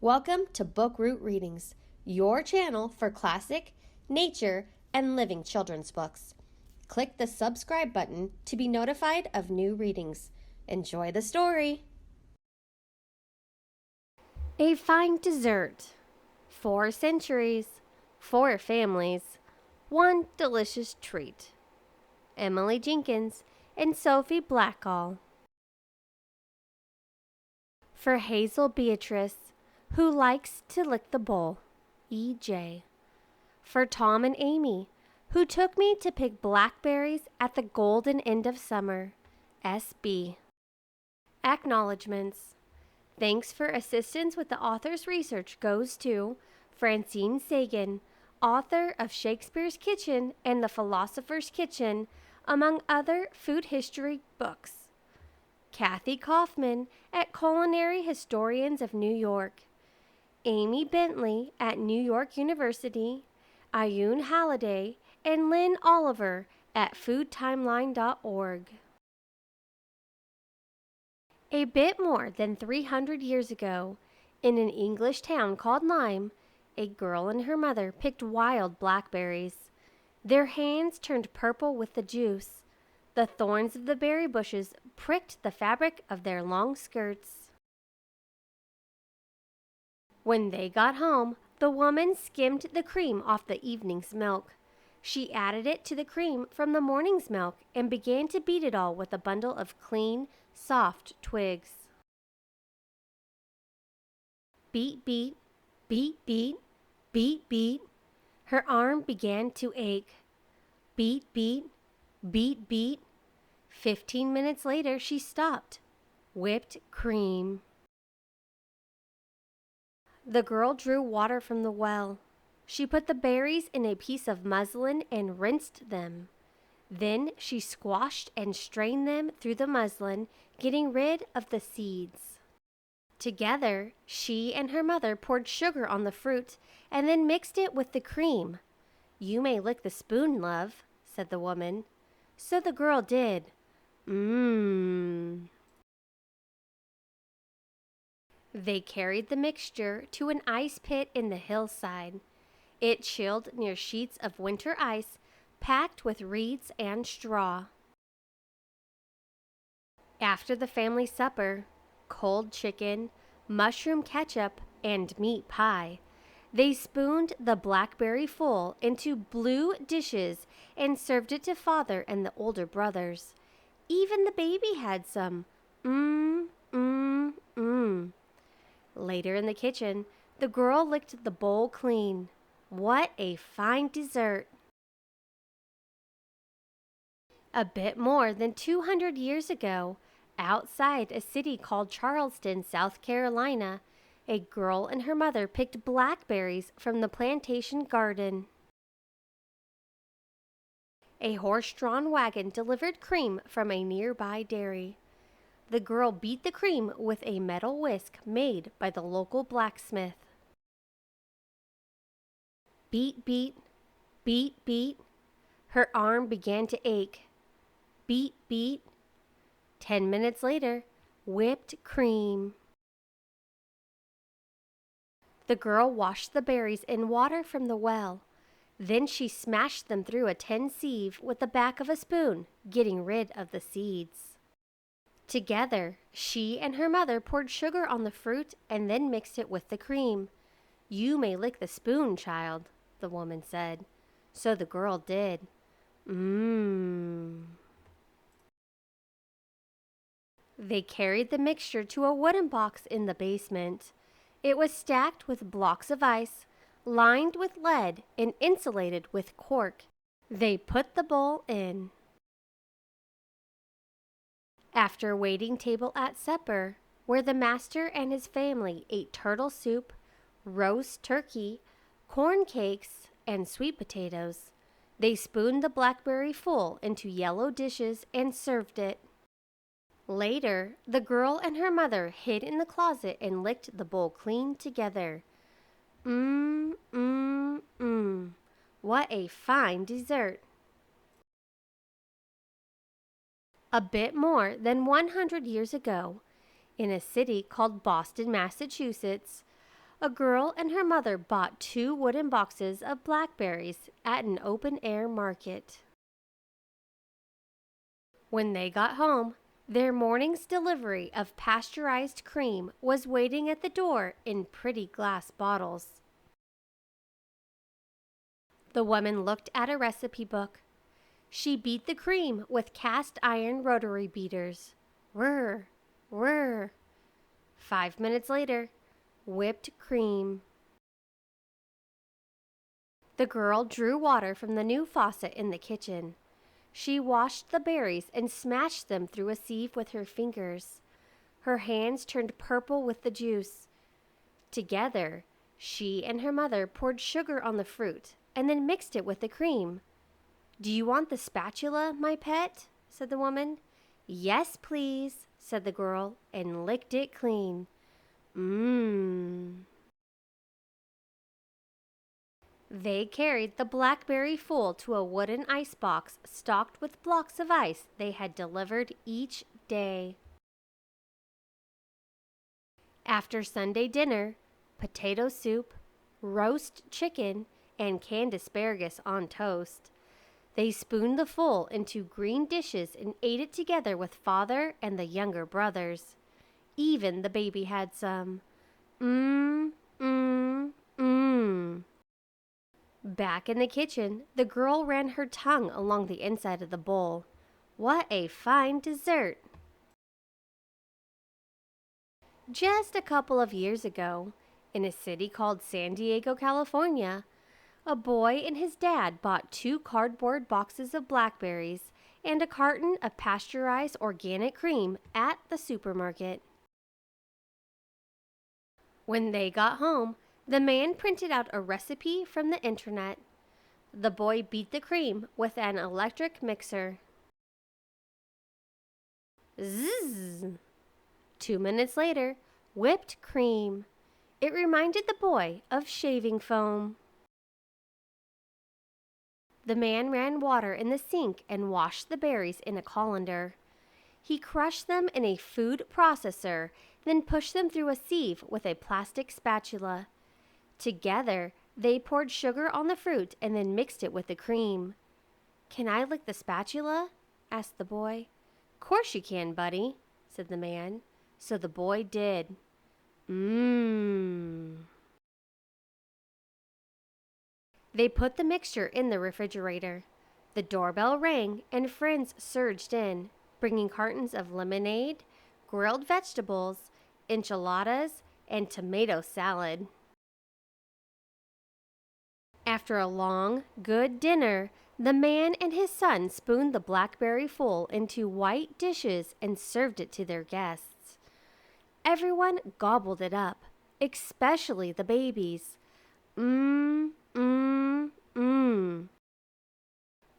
Welcome to Book Root Readings, your channel for classic, nature, and living children's books. Click the subscribe button to be notified of new readings. Enjoy the story. A Fine Dessert. 4 centuries, 4 families, 1 delicious treat. Emily Jenkins and Sophie Blackall. For Hazel Beatrice, who likes to lick the bowl, E.J. For Tom and Amy, who took me to pick blackberries at the golden end of summer, S.B. Acknowledgements. Thanks for assistance with the author's research goes to Francine Sagan, author of Shakespeare's Kitchen and The Philosopher's Kitchen, among other food history books. Kathy Kaufman at Culinary Historians of New York. Amy Bentley at New York University, Ayun Halliday, and Lynn Oliver at foodtimeline.org. A bit more than 300 years ago, in an English town called Lyme, a girl and her mother picked wild blackberries. Their hands turned purple with the juice. The thorns of the berry bushes pricked the fabric of their long skirts. When they got home, the woman skimmed the cream off the evening's milk. She added it to the cream from the morning's milk and began to beat it all with a bundle of clean, soft twigs. Beat, beat, beat, beat, beat, beat. Her arm began to ache. Beat, beat, beat, beat. 15 minutes later, she stopped. Whipped cream. The girl drew water from the well. She put the berries in a piece of muslin and rinsed them. Then she squashed and strained them through the muslin, getting rid of the seeds. Together, she and her mother poured sugar on the fruit and then mixed it with the cream. "You may lick the spoon, love," said the woman. So the girl did. They carried the mixture to an ice pit in the hillside. It chilled near sheets of winter ice packed with reeds and straw. After the family supper, cold chicken, mushroom ketchup, and meat pie, they spooned the blackberry full into blue dishes and served it to Father and the older brothers. Even the baby had some. Later in the kitchen, the girl licked the bowl clean. What a fine dessert! A bit more than 200 years ago, outside a city called Charleston, South Carolina, a girl and her mother picked blackberries from the plantation garden. A horse-drawn wagon delivered cream from a nearby dairy. The girl beat the cream with a metal whisk made by the local blacksmith. Beat, beat, beat, beat. Her arm began to ache. Beat, beat. 10 minutes later, whipped cream. The girl washed the berries in water from the well. Then she smashed them through a tin sieve with the back of a spoon, getting rid of the seeds. Together, she and her mother poured sugar on the fruit and then mixed it with the cream. "You may lick the spoon, child," the woman said. So the girl did. They carried the mixture to a wooden box in the basement. It was stacked with blocks of ice, lined with lead, and insulated with cork. They put the bowl in. After waiting table at supper, where the master and his family ate turtle soup, roast turkey, corn cakes, and sweet potatoes, they spooned the blackberry full into yellow dishes and served it. Later, the girl and her mother hid in the closet and licked the bowl clean together. What a fine dessert! A bit more than 100 years ago, in a city called Boston, Massachusetts, A girl and her mother bought 2 wooden boxes of blackberries at an open-air market. When they got home, their morning's delivery of pasteurized cream was waiting at the door in pretty glass bottles. The woman looked at a recipe book. She beat the cream with cast iron rotary beaters. Whir, whir. 5 minutes later, whipped cream. The girl drew water from the new faucet in the kitchen. She washed the berries and smashed them through a sieve with her fingers. Her hands turned purple with the juice. Together, she and her mother poured sugar on the fruit and then mixed it with the cream. "Do you want the spatula, my pet?" said the woman. "Yes, please," said the girl, and licked it clean. Mmm. They carried the blackberry full to a wooden ice box stocked with blocks of ice they had delivered each day. After Sunday dinner, potato soup, roast chicken, and canned asparagus on toast. They spooned the full into green dishes and ate it together with father and the younger brothers. Even the baby had some. Mmm, mmm, mmm. Back in the kitchen, the girl ran her tongue along the inside of the bowl. What a fine dessert! Just a couple of years ago, in a city called San Diego, California, a boy and his dad bought 2 cardboard boxes of blackberries and a carton of pasteurized organic cream at the supermarket. When they got home, the man printed out a recipe from the internet. The boy beat the cream with an electric mixer. Zzz! 2 minutes later, whipped cream. It reminded the boy of shaving foam. The man ran water in the sink and washed the berries in a colander. He crushed them in a food processor, then pushed them through a sieve with a plastic spatula. Together, they poured sugar on the fruit and then mixed it with the cream. "Can I lick the spatula?" asked the boy. "Course you can, buddy," said the man. So the boy did. Mmm. They put the mixture in the refrigerator. The doorbell rang and friends surged in, bringing cartons of lemonade, grilled vegetables, enchiladas, and tomato salad. After a long, good dinner, the man and his son spooned the blackberry full into white dishes and served it to their guests. Everyone gobbled it up, especially the babies. Mmm, mmm, mmm.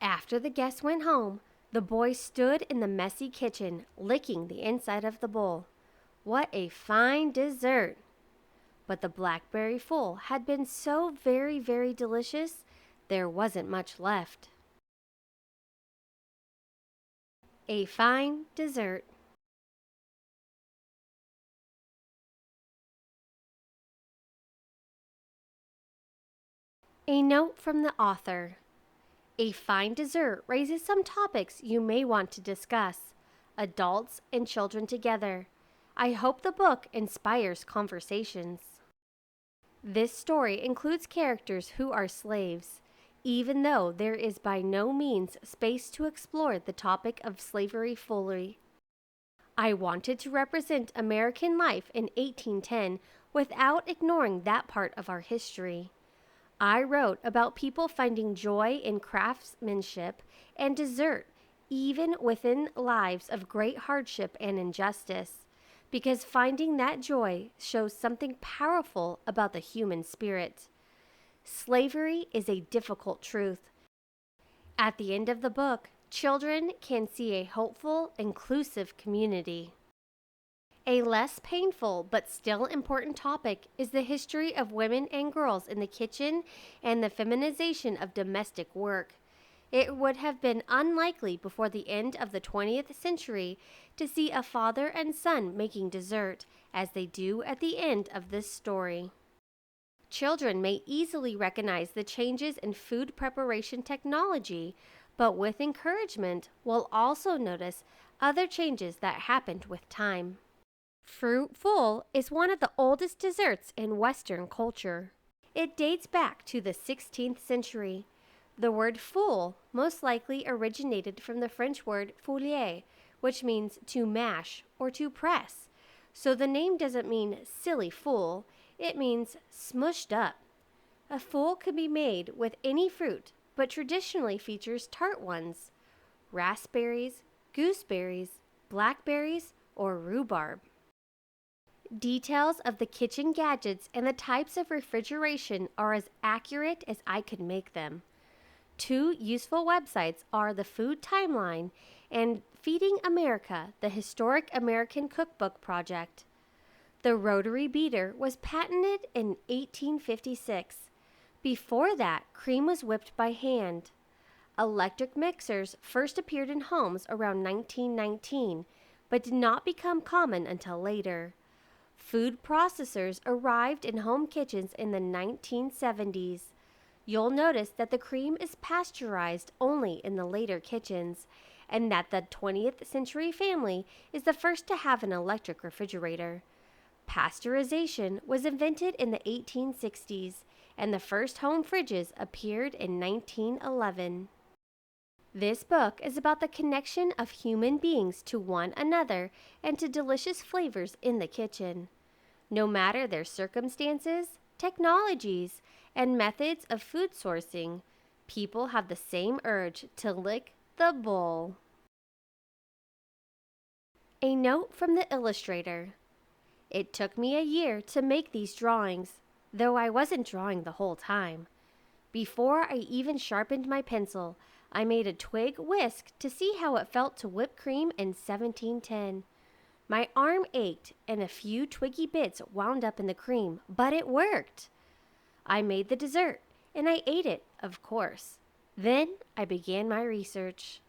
After the guests went home, the boy stood in the messy kitchen, licking the inside of the bowl. What a fine dessert! But the blackberry full had been so very, very delicious, there wasn't much left. A fine dessert. A note from the author. A fine dessert raises some topics you may want to discuss, adults and children together. I hope the book inspires conversations. This story includes characters who are slaves, even though there is by no means space to explore the topic of slavery fully. I wanted to represent American life in 1810 without ignoring that part of our history. I wrote about people finding joy in craftsmanship and dessert, even within lives of great hardship and injustice, because finding that joy shows something powerful about the human spirit. Slavery is a difficult truth. At the end of the book, children can see a hopeful, inclusive community. A less painful but still important topic is the history of women and girls in the kitchen and the feminization of domestic work. It would have been unlikely before the end of the 20th century to see a father and son making dessert, as they do at the end of this story. Children may easily recognize the changes in food preparation technology, but with encouragement, will also notice other changes that happened with time. Fruit fool is one of the oldest desserts in Western culture. It dates back to the 16th century. The word fool most likely originated from the French word fouler, which means to mash or to press. So the name doesn't mean silly fool, it means smushed up. A fool can be made with any fruit, but traditionally features tart ones: raspberries, gooseberries, blackberries, or rhubarb. Details of the kitchen gadgets and the types of refrigeration are as accurate as I could make them. Two useful websites are the Food Timeline and Feeding America, the Historic American Cookbook Project. The rotary beater was patented in 1856. Before that, cream was whipped by hand. Electric mixers first appeared in homes around 1919, but did not become common until later. Food processors arrived in home kitchens in the 1970s. You'll notice that the cream is pasteurized only in the later kitchens, and that the 20th century family is the first to have an electric refrigerator. Pasteurization was invented in the 1860s, and the first home fridges appeared in 1911. This book is about the connection of human beings to one another and to delicious flavors in the kitchen. No matter their circumstances, technologies, and methods of food sourcing, people have the same urge to lick the bowl. A note from the illustrator. It took me a year to make these drawings, though I wasn't drawing the whole time. Before I even sharpened my pencil, I made a twig whisk to see how it felt to whip cream in 1710. My arm ached and a few twiggy bits wound up in the cream, but it worked. I made the dessert, and I ate it, of course. Then I began my research.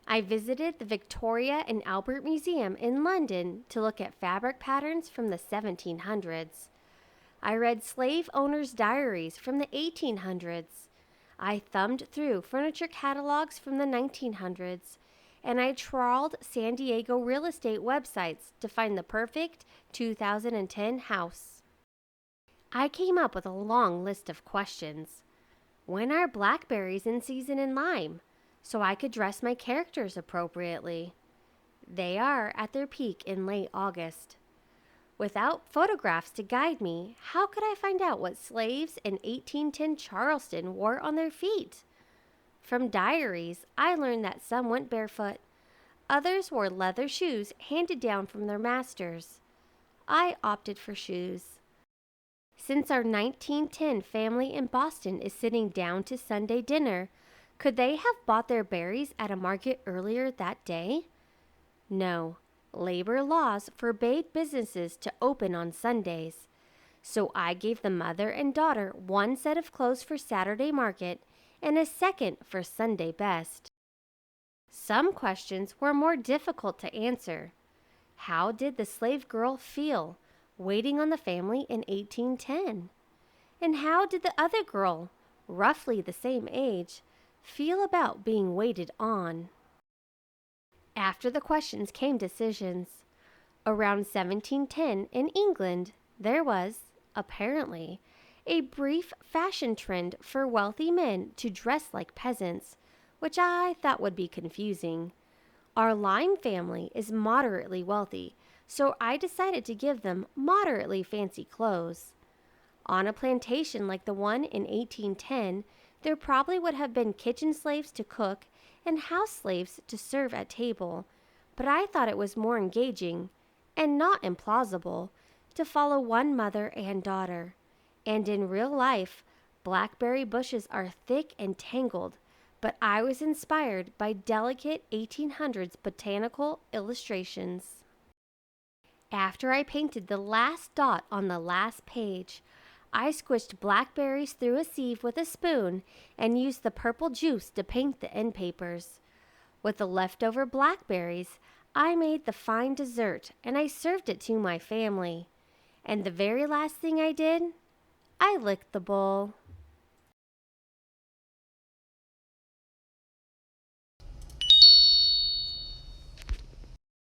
I visited the Victoria and Albert Museum in London to look at fabric patterns from the 1700s. I read slave owners' diaries from the 1800s. I thumbed through furniture catalogs from the 1900s, and I trawled San Diego real estate websites to find the perfect 2010 house. I came up with a long list of questions. When are blackberries in season in Lyme, so I could dress my characters appropriately? They are at their peak in late August. Without photographs to guide me, how could I find out what slaves in 1810 Charleston wore on their feet? From diaries, I learned that some went barefoot. Others wore leather shoes handed down from their masters. I opted for shoes. Since our 1910 family in Boston is sitting down to Sunday dinner, could they have bought their berries at a market earlier that day? No. Labor laws forbade businesses to open on Sundays. So I gave the mother and daughter one set of clothes for Saturday market and a second for Sunday best. Some questions were more difficult to answer. How did the slave girl feel waiting on the family in 1810? And how did the other girl, roughly the same age, feel about being waited on? After the questions came decisions. Around 1710 in England, there was, apparently, a brief fashion trend for wealthy men to dress like peasants, which I thought would be confusing. Our Lyme family is moderately wealthy, so I decided to give them moderately fancy clothes. On a plantation like the one in 1810, there probably would have been kitchen slaves to cook and house slaves to serve at table, but I thought it was more engaging, and not implausible, to follow one mother and daughter. And in real life, blackberry bushes are thick and tangled, but I was inspired by delicate 1800s botanical illustrations. After I painted the last dot on the last page, I squished blackberries through a sieve with a spoon and used the purple juice to paint the end papers. With the leftover blackberries, I made the fine dessert and I served it to my family. And the very last thing I did, I licked the bowl.